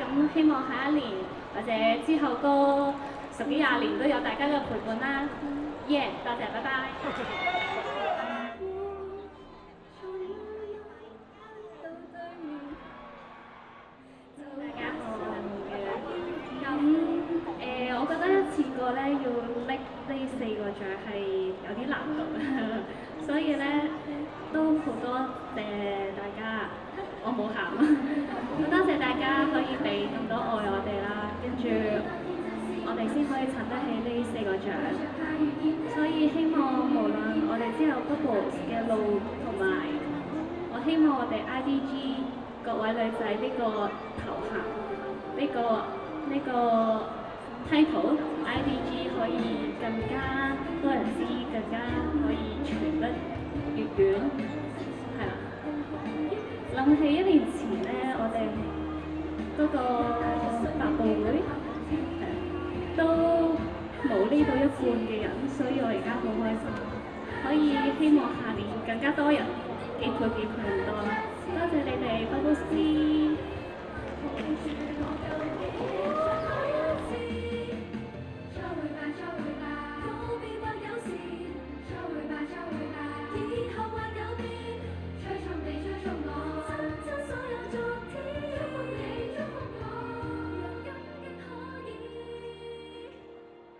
咁希望下一年或者之後嗰十幾廿年都有大家嘅陪伴啦。耶，多謝，拜拜。大家好，我係夢月。我覺得一次過咧要拎呢四個獎係有啲難度，所以咧都好多謝大家。我冇喊，好多謝大家可以俾咁多愛我哋啦，跟住我哋先可以襯得起呢四個獎。所以希望無論我哋之後 Bubbles 嘅路同埋，我希望我哋 IDG 各位女仔呢個頭銜，呢個 title IDG 可以更加多人知，更加可以傳得越遠，係啦。諗起1年前咧，我哋嗰個發佈會都冇呢到一半嘅人，所以我而家好開心，可以希望下年更加多人，幾倍咁多啦。